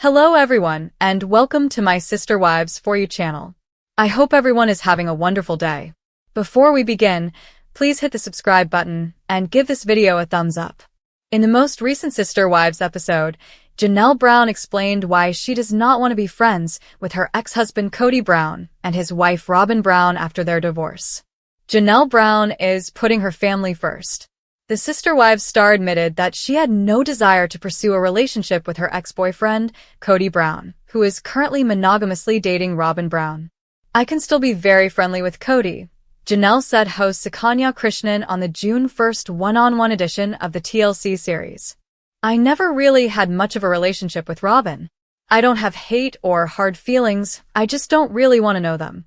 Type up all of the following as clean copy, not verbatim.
Hello everyone, and welcome to my Sister Wives For You channel. I hope everyone is having a wonderful day. Before we begin, please hit the subscribe button and give this video a thumbs up. In the most recent Sister Wives episode, Janelle Brown explained why she does not want to be friends with her ex-husband Kody Brown and his wife ROBYN Brown after their divorce. Janelle Brown is putting her family first. The Sister Wives star admitted that she had no desire to pursue a relationship with her ex-boyfriend, Kody Brown, who is currently monogamously dating ROBYN Brown. "I can still be very friendly with Kody," Janelle said host Sukanya Krishnan on the June 1st one-on-one edition of the TLC series. "I never really had much of a relationship with ROBYN. I don't have hate or hard feelings, I just don't really want to know them."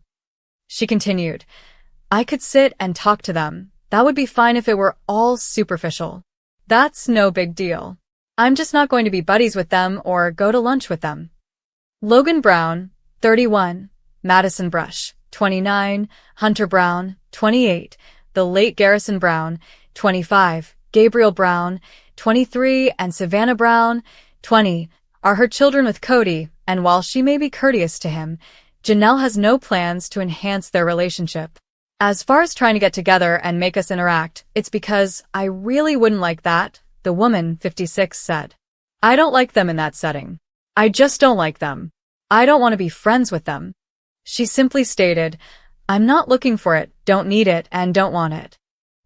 She continued, "I could sit and talk to them. That would be fine if it were all superficial. That's no big deal. I'm just not going to be buddies with them or go to lunch with them." Logan Brown, 31, Madison Brush, 29, Hunter Brown, 28, the late Garrison Brown, 25, Gabriel Brown, 23, and Savannah Brown, 20, are her children with Kody, and while she may be courteous to him, Janelle has no plans to enhance their relationship. "As far as trying to get together and make us interact, it's because I really wouldn't like that," the woman, 56, said. "I don't like them in that setting. I just don't like them. I don't want to be friends with them." She simply stated, "I'm not looking for it, don't need it, and don't want it."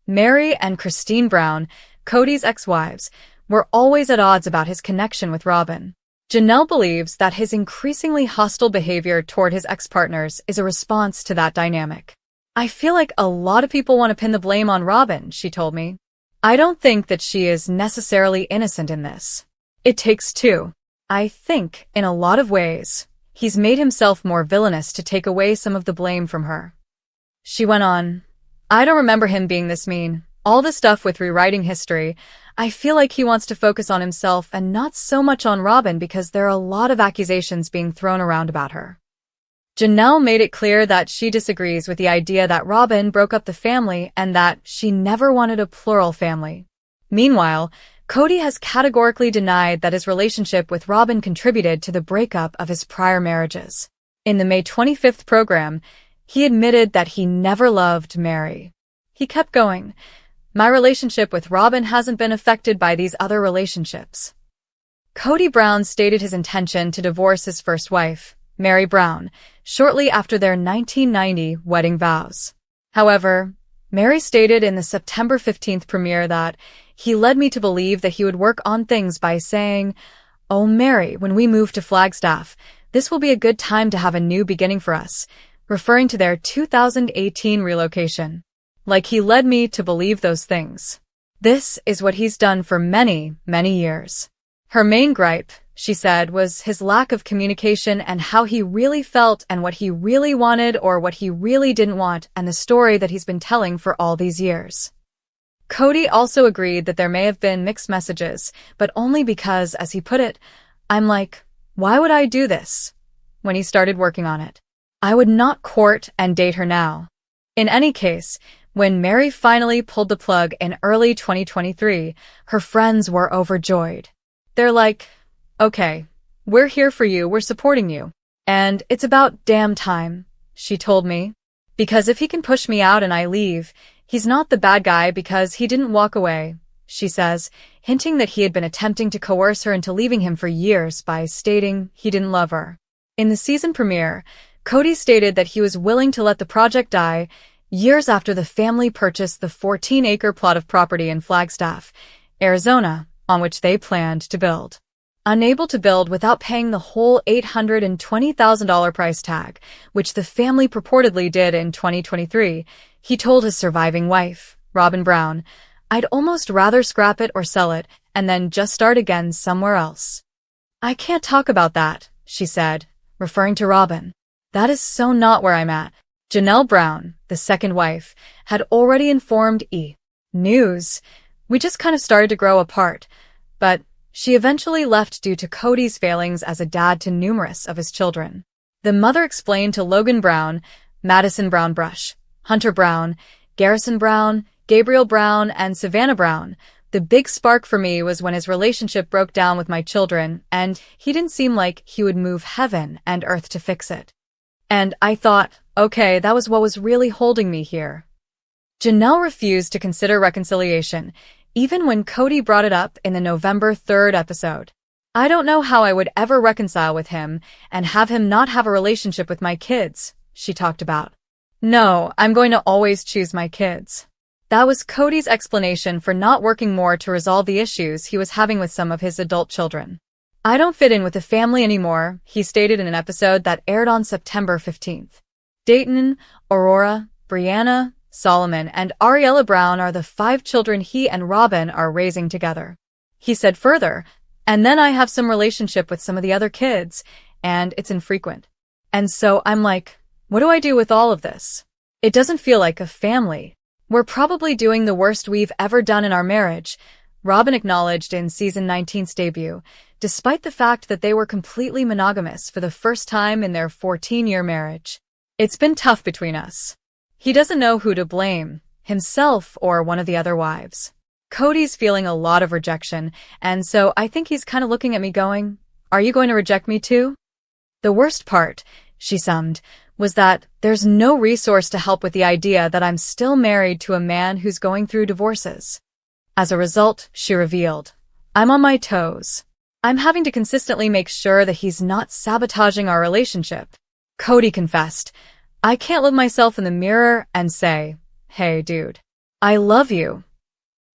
Meri and Christine Brown, Kody's ex-wives, were always at odds about his connection with ROBYN. Janelle believes that his increasingly hostile behavior toward his ex-partners is a response to that dynamic. "I feel like a lot of people want to pin the blame on ROBYN," she told me. "I don't think that she is necessarily innocent in this. It takes two. I think, in a lot of ways, he's made himself more villainous to take away some of the blame from her." She went on, "I don't remember him being this mean. All the stuff with rewriting history, I feel like he wants to focus on himself and not so much on ROBYN because there are a lot of accusations being thrown around about her." Janelle made it clear that she disagrees with the idea that ROBYN broke up the family and that she never wanted a plural family. Meanwhile, Kody has categorically denied that his relationship with ROBYN contributed to the breakup of his prior marriages. In the May 25th program, he admitted that he never loved Meri. He kept going, "My relationship with ROBYN hasn't been affected by these other relationships." Kody Brown stated his intention to divorce his first wife, Meri Brown, shortly after their 1990 wedding vows. However, Meri stated in the September 15th premiere that he led me to believe that he would work on things by saying, "Oh Meri, when we move to Flagstaff, this will be a good time to have a new beginning for us," referring to their 2018 relocation. Like he led me to believe those things. This is what he's done for many, many years. Her main gripe, she said, was his lack of communication and how he really felt and what he really wanted or what he really didn't want and the story that he's been telling for all these years. Kody also agreed that there may have been mixed messages, but only because, as he put it, "I'm like, why would I do this?" when he started working on it. "I would not court and date her now." In any case, when Meri finally pulled the plug in early 2023, her friends were overjoyed. They're like, "Okay, we're here for you, we're supporting you. And it's about damn time," she told me. "Because if he can push me out and I leave, he's not the bad guy because he didn't walk away," she says, hinting that he had been attempting to coerce her into leaving him for years by stating he didn't love her. In the season premiere, Kody stated that he was willing to let the project die years after the family purchased the 14-acre plot of property in Flagstaff, Arizona, on which they planned to build. Unable to build without paying the whole $820,000 price tag, which the family purportedly did in 2023, he told his surviving wife, ROBYN Brown, "I'd almost rather scrap it or sell it and then just start again somewhere else." "I can't talk about that," she said, referring to ROBYN. "That is so not where I'm at." Janelle Brown, the second wife, had already informed E! News, "We just kind of started to grow apart," but she eventually left due to Kody's failings as a dad to numerous of his children. The mother explained to Logan Brown, Madison Brown Brush, Hunter Brown, Garrison Brown, Gabriel Brown, and Savannah Brown, The big spark for me was when his relationship broke down with my children, and he didn't seem like he would move heaven and earth to fix it. And I thought, okay, that was what was really holding me here. Janelle refused to consider reconciliation, even when Kody brought it up in the November 3rd episode. I don't know how I would ever reconcile with him and have him not have a relationship with my kids, she talked about. No, I'm going to always choose my kids. That was Kody's explanation for not working more to resolve the issues he was having with some of his adult children. I don't fit in with the family anymore, he stated in an episode that aired on September 15th. Dayton, Aurora, Brianna, Solomon, and Ariella Brown are the 5 children he and ROBYN are raising together. He said further, and then I have some relationship with some of the other kids, and it's infrequent. And so I'm like, what do I do with all of this? It doesn't feel like a family. We're probably doing the worst we've ever done in our marriage, ROBYN acknowledged in season 19's debut, despite the fact that they were completely monogamous for the first time in their 14-year marriage. It's been tough between us. He doesn't know who to blame, himself or one of the other wives. Kody's feeling a lot of rejection, and so I think he's kind of looking at me going, are you going to reject me too? The worst part, she summed, was that there's no resource to help with the idea that I'm still married to a man who's going through divorces. As a result, she revealed, I'm on my toes. I'm having to consistently make sure that he's not sabotaging our relationship. Kody confessed, I can't look myself in the mirror and say, hey dude, I love you.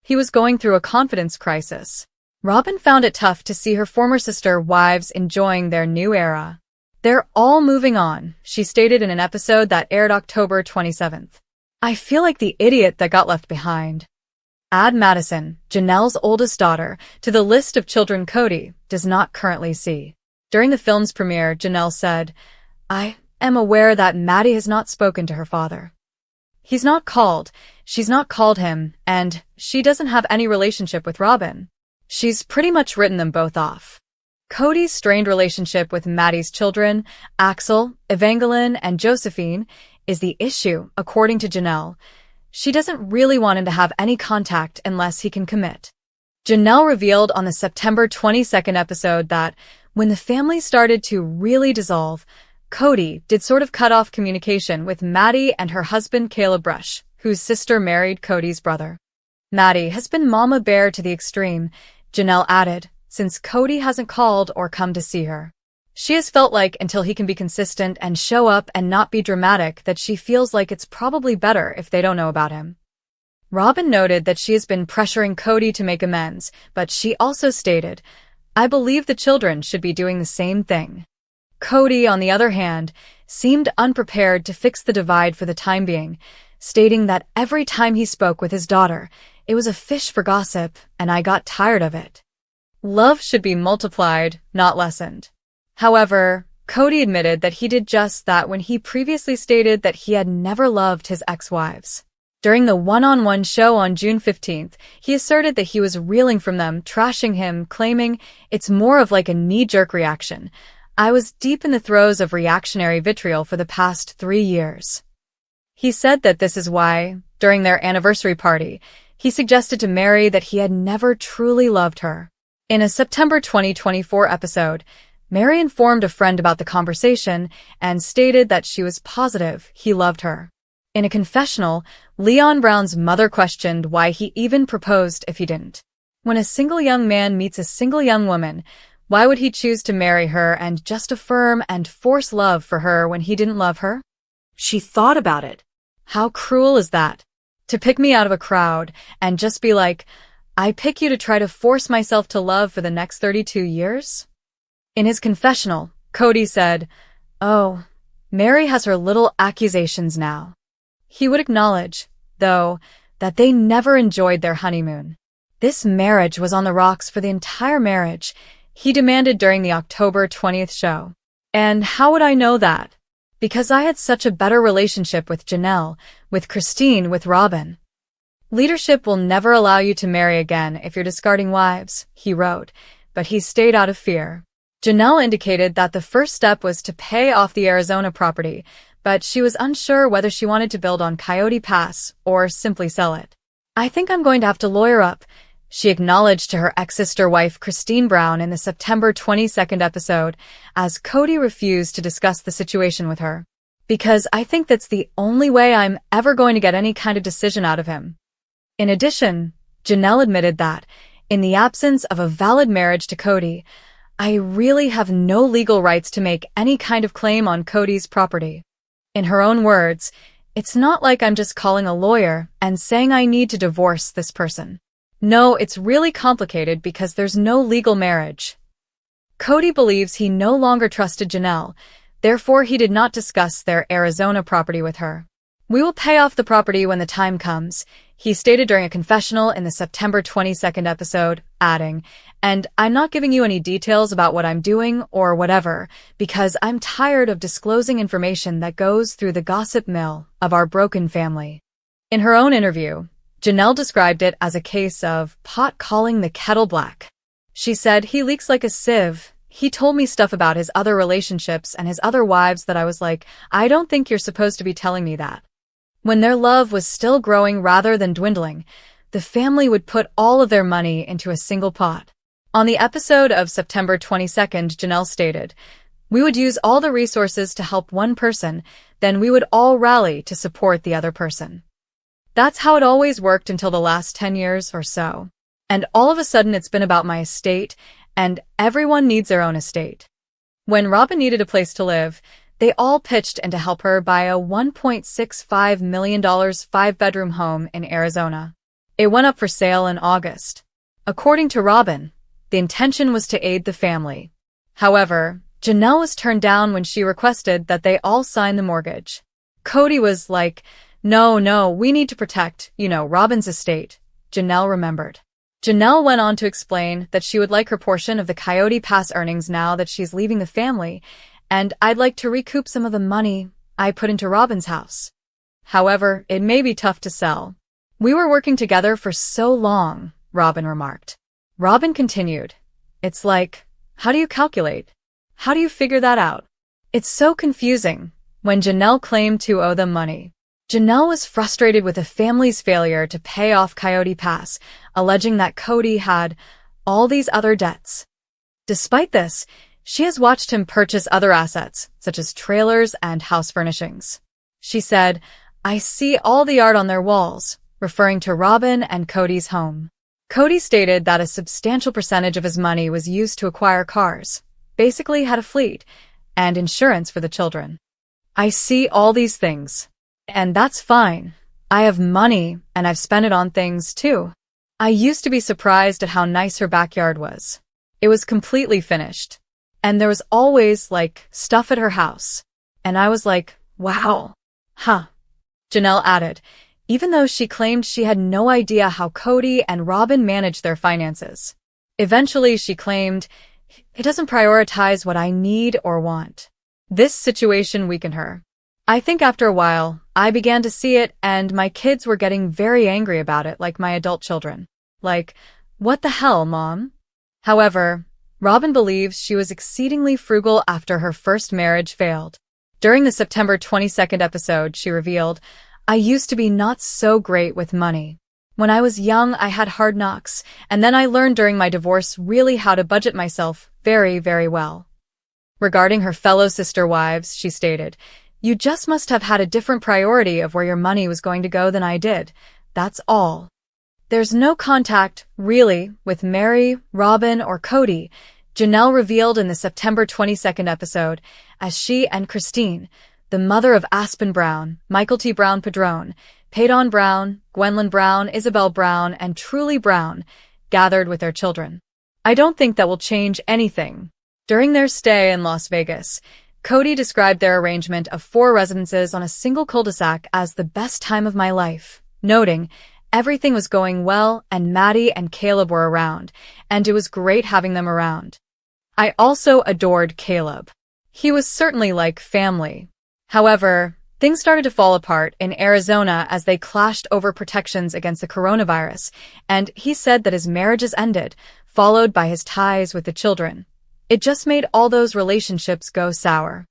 He was going through a confidence crisis. ROBYN found it tough to see her former sister wives enjoying their new era. They're all moving on, she stated in an episode that aired October 27th. I feel like the idiot that got left behind. Add Madison, Janelle's oldest daughter, to the list of children Kody does not currently see. During the film's premiere, Janelle said, I am aware that Maddie has not spoken to her father. She's not called him, and she doesn't have any relationship with ROBYN. She's pretty much written them both off. Kody's strained relationship with Maddie's children, Axel, Evangeline, and Josephine, is the issue, according to Janelle. She doesn't really want him to have any contact unless he can commit. Janelle revealed on the September 22nd episode that when the family started to really dissolve, Kody did sort of cut off communication with Maddie and her husband Caleb Rush, whose sister married Kody's brother. Maddie has been mama bear to the extreme, Janelle added, since Kody hasn't called or come to see her. She has felt like until he can be consistent and show up and not be dramatic that she feels like it's probably better if they don't know about him. ROBYN noted that she has been pressuring Kody to make amends, but she also stated, I believe the children should be doing the same thing. Kody, on the other hand, seemed unprepared to fix the divide for the time being, stating that every time he spoke with his daughter, it was a fish for gossip, and I got tired of it. Love should be multiplied, not lessened. However, Kody admitted that he did just that when he previously stated that he had never loved his ex-wives. During the one-on-one show on June 15th, he asserted that he was reeling from them, trashing him, claiming, it's more of like a knee-jerk reaction. I was deep in the throes of reactionary vitriol for the past 3 years. He said that this is why, during their anniversary party, he suggested to Meri that he had never truly loved her. In a September 2024 episode, Meri informed a friend about the conversation and stated that she was positive he loved her. In a confessional, Leon Brown's mother questioned why he even proposed if he didn't. When a single young man meets a single young woman, why would he choose to marry her and just affirm and force love for her when he didn't love her? She thought about it. How cruel is that? To pick me out of a crowd and just be like, I pick you to try to force myself to love for the next 32 years? In his confessional, Kody said, oh, Meri has her little accusations now. He would acknowledge, though, that they never enjoyed their honeymoon. This marriage was on the rocks for the entire marriage, he demanded during the October 20th show. And how would I know that? Because I had such a better relationship with Janelle, with Christine, with ROBYN. Leadership will never allow you to marry again if you're discarding wives, he wrote, but he stayed out of fear. Janelle indicated that the first step was to pay off the Arizona property, but she was unsure whether she wanted to build on Coyote Pass or simply sell it. I think I'm going to have to lawyer up, She acknowledged to her ex-sister wife Christine Brown in the September 22nd episode, as Kody refused to discuss the situation with her. "Because I think that's the only way I'm ever going to get any kind of decision out of him." In addition, Janelle admitted that, in the absence of a valid marriage to Kody, "I really have no legal rights to make any kind of claim on Kody's property." In her own words, "It's not like I'm just calling a lawyer and saying I need to divorce this person. No, it's really complicated because there's no legal marriage." Kody believes he no longer trusted Janelle, therefore he did not discuss their Arizona property with her. "We will pay off the property when the time comes," he stated during a confessional in the September 22nd episode, adding, "And I'm not giving you any details about what I'm doing or whatever, because I'm tired of disclosing information that goes through the gossip mill of our broken family." In her own interview, Janelle described it as a case of pot calling the kettle black. She said, "He leaks like a sieve. He told me stuff about his other relationships and his other wives that I was like, I don't think you're supposed to be telling me that." When their love was still growing rather than dwindling, the family would put all of their money into a single pot. On the episode of September 22nd, Janelle stated, "We would use all the resources to help one person, then we would all rally to support the other person. That's how it always worked until the last 10 years or so. And all of a sudden it's been about my estate, and everyone needs their own estate." When ROBYN needed a place to live, they all pitched in to help her buy a $1.65 million 5-bedroom home in Arizona. It went up for sale in August. According to ROBYN, the intention was to aid the family. However, Janelle was turned down when she requested that they all sign the mortgage. Kody was like, No, we need to protect, ROBYN's estate," Janelle remembered. Janelle went on to explain that she would like her portion of the Coyote Pass earnings now that she's leaving the family, and "I'd like to recoup some of the money I put into ROBYN's house. However, it may be tough to sell. We were working together for so long," ROBYN remarked. ROBYN continued, "It's like, how do you calculate? How do you figure that out? It's so confusing." When Janelle claimed to owe them money, Janelle was frustrated with the family's failure to pay off Coyote Pass, alleging that Kody had all these other debts. Despite this, she has watched him purchase other assets, such as trailers and house furnishings. She said, "I see all the art on their walls," referring to ROBYN and Kody's home. Kody stated that a substantial percentage of his money was used to acquire cars, basically had a fleet, and insurance for the children. "I see all these things. And that's fine. I have money, and I've spent it on things, too. I used to be surprised at how nice her backyard was. It was completely finished. And there was always, stuff at her house. And I was like, wow. Huh." Janelle added, even though she claimed she had no idea how Kody and ROBYN managed their finances. Eventually, she claimed, "It doesn't prioritize what I need or want." This situation weakened her. "I think after a while, I began to see it, and my kids were getting very angry about it, like my adult children. Like, what the hell, Mom?" However, ROBYN believes she was exceedingly frugal after her first marriage failed. During the September 22nd episode, she revealed, "I used to be not so great with money. When I was young, I had hard knocks, and then I learned during my divorce really how to budget myself very, very well." Regarding her fellow sister wives, she stated, "You just must have had a different priority of where your money was going to go than I did. That's all." There's no contact, really, with Meri, ROBYN, or Kody, Janelle revealed in the September 22nd episode, as she and Christine, the mother of Aspen Brown, Michael T. Brown Padron, Paydon Brown, Gwendolyn Brown, Isabel Brown, and Truly Brown, gathered with their children. "I don't think that will change anything." During their stay in Las Vegas, Kody described their arrangement of 4 residences on a single cul-de-sac as the best time of my life, noting, "Everything was going well, and Maddie and Caleb were around, and it was great having them around. I also adored Caleb. He was certainly like family." However, things started to fall apart in Arizona as they clashed over protections against the coronavirus, and he said that his marriages ended, followed by his ties with the children. It just made all those relationships go sour.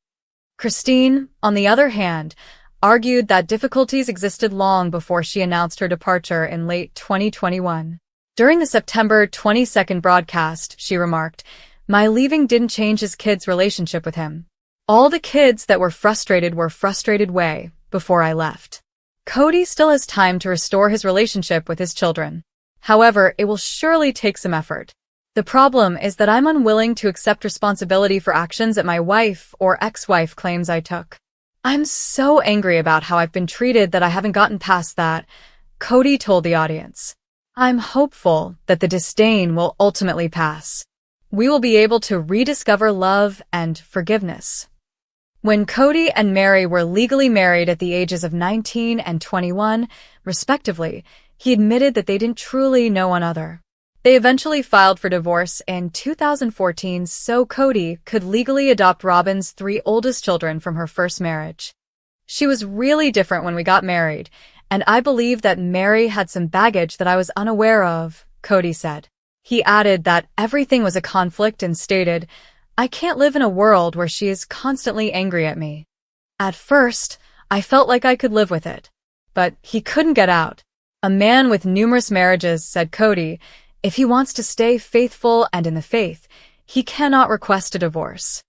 Christine, on the other hand, argued that difficulties existed long before she announced her departure in late 2021. During the September 22nd broadcast, she remarked, "My leaving didn't change his kids' relationship with him. All the kids that were frustrated way before I left." Kody still has time to restore his relationship with his children. However, it will surely take some effort. The problem is that I'm unwilling to accept responsibility for actions that my wife or ex-wife claims I took. I'm so angry about how I've been treated that I haven't gotten past that, Kody told the audience. I'm hopeful that the disdain will ultimately pass. We will be able to rediscover love and forgiveness. When Kody and Meri were legally married at the ages of 19 and 21, respectively, he admitted that they didn't truly know one another. They eventually filed for divorce in 2014 so Kody could legally adopt ROBYN's 3 oldest children from her first marriage. She was really different when we got married, and I believe that Meri had some baggage that I was unaware of, Kody said. He added that everything was a conflict and stated, "I can't live in a world where she is constantly angry at me." At first, I felt like I could live with it. But he couldn't get out. "A man with numerous marriages," said Kody, "if he wants to stay faithful and in the faith, he cannot request a divorce.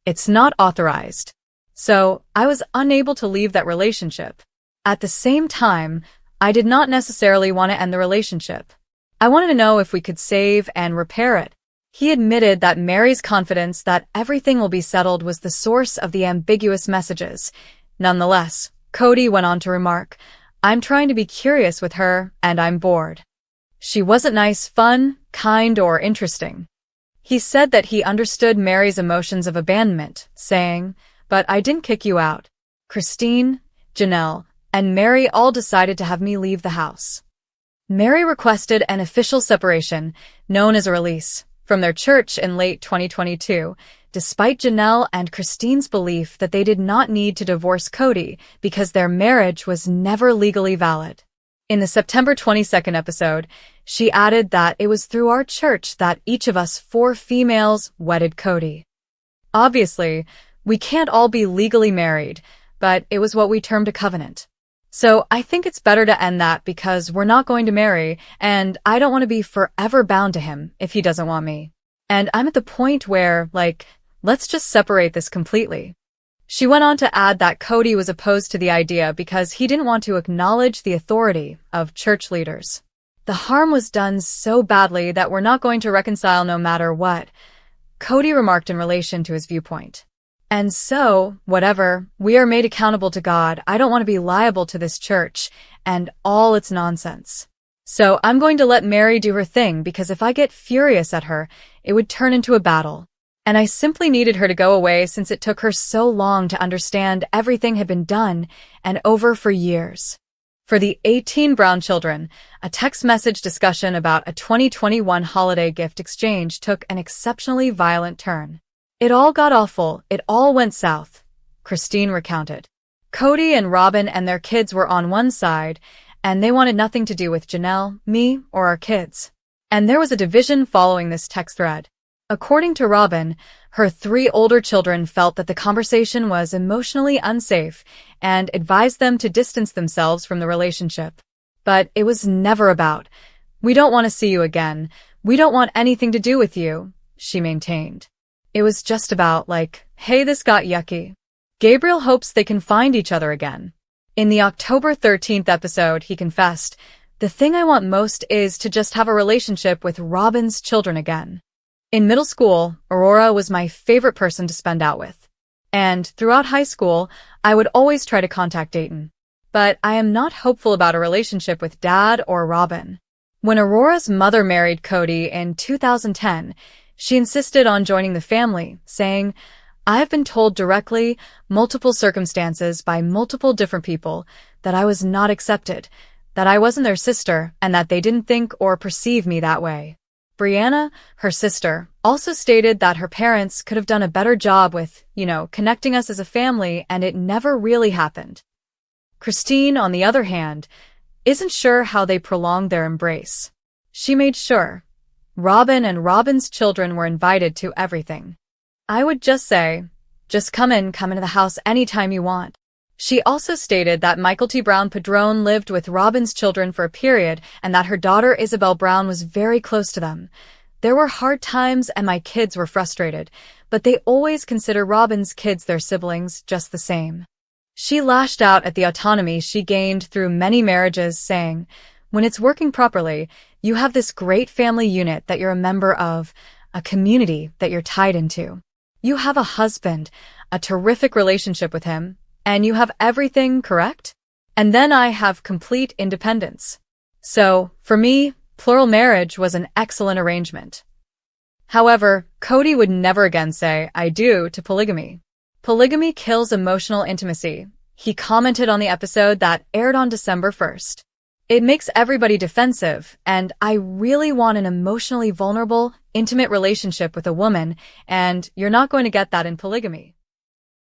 It's not authorized." So, I was unable to leave that relationship. At the same time, I did not necessarily want to end the relationship. I wanted to know if we could save and repair it. He admitted that Meri's confidence that everything will be settled was the source of the ambiguous messages. Nonetheless, Kody went on to remark, "I'm trying to be curious with her, and I'm bored. She wasn't nice, fun, kind, or interesting." He said that he understood Meri's emotions of abandonment, saying, "But I didn't kick you out. Christine, Janelle, and Meri all decided to have me leave the house." Meri requested an official separation, known as a release, from their church in late 2022, despite Janelle and Christine's belief that they did not need to divorce Kody because their marriage was never legally valid. In the September 22nd episode, she added that it was through our church that each of us 4 females wedded Kody. Obviously, we can't all be legally married, but it was what we termed a covenant. So I think it's better to end that because we're not going to marry, and I don't want to be forever bound to him if he doesn't want me. And I'm at the point where, let's just separate this completely. She went on to add that Kody was opposed to the idea because he didn't want to acknowledge the authority of church leaders. The harm was done so badly that we're not going to reconcile no matter what, Kody remarked in relation to his viewpoint. And so, whatever, we are made accountable to God. I don't want to be liable to this church and all its nonsense. So I'm going to let Meri do her thing because if I get furious at her, it would turn into a battle. And I simply needed her to go away since it took her so long to understand everything had been done and over for years. For the 18 Brown children, a text message discussion about a 2021 holiday gift exchange took an exceptionally violent turn. "It all got awful, it all went south," Christine recounted. Kody and ROBYN and their kids were on one side, and they wanted nothing to do with Janelle, me, or our kids. And there was a division following this text thread. According to ROBYN, her 3 older children felt that the conversation was emotionally unsafe and advised them to distance themselves from the relationship. But it was never about, "We don't want to see you again, we don't want anything to do with you," she maintained. It was just about, "Hey, this got yucky." Gabriel hopes they can find each other again. In the October 13th episode, he confessed, "The thing I want most is to just have a relationship with ROBYN's children again." In middle school, Aurora was my favorite person to spend out with. And throughout high school, I would always try to contact Dayton. But I am not hopeful about a relationship with Dad or ROBYN. When Aurora's mother married Kody in 2010, she insisted on joining the family, saying, "I have been told directly, multiple circumstances by multiple different people, that I was not accepted, that I wasn't their sister, and that they didn't think or perceive me that way." Brianna, her sister, also stated that her parents could have done a better job with, connecting us as a family, and it never really happened. Christine, on the other hand, isn't sure how they prolonged their embrace. She made sure ROBYN and ROBYN's children were invited to everything. "I would just say, just come into the house anytime you want," She also stated that Michael T. Brown Padron lived with ROBYN's children for a period and that her daughter Isabel Brown was very close to them. There were hard times and my kids were frustrated, but they always consider ROBYN's kids their siblings just the same. She lashed out at the autonomy she gained through many marriages, saying, "When it's working properly, you have this great family unit that you're a member of, a community that you're tied into. You have a husband, a terrific relationship with him, and you have everything correct? And then I have complete independence. So, for me, plural marriage was an excellent arrangement." However, Kody would never again say, "I do" to polygamy. Polygamy kills emotional intimacy. He commented on the episode that aired on December 1st. "It makes everybody defensive, and I really want an emotionally vulnerable, intimate relationship with a woman, and you're not going to get that in polygamy."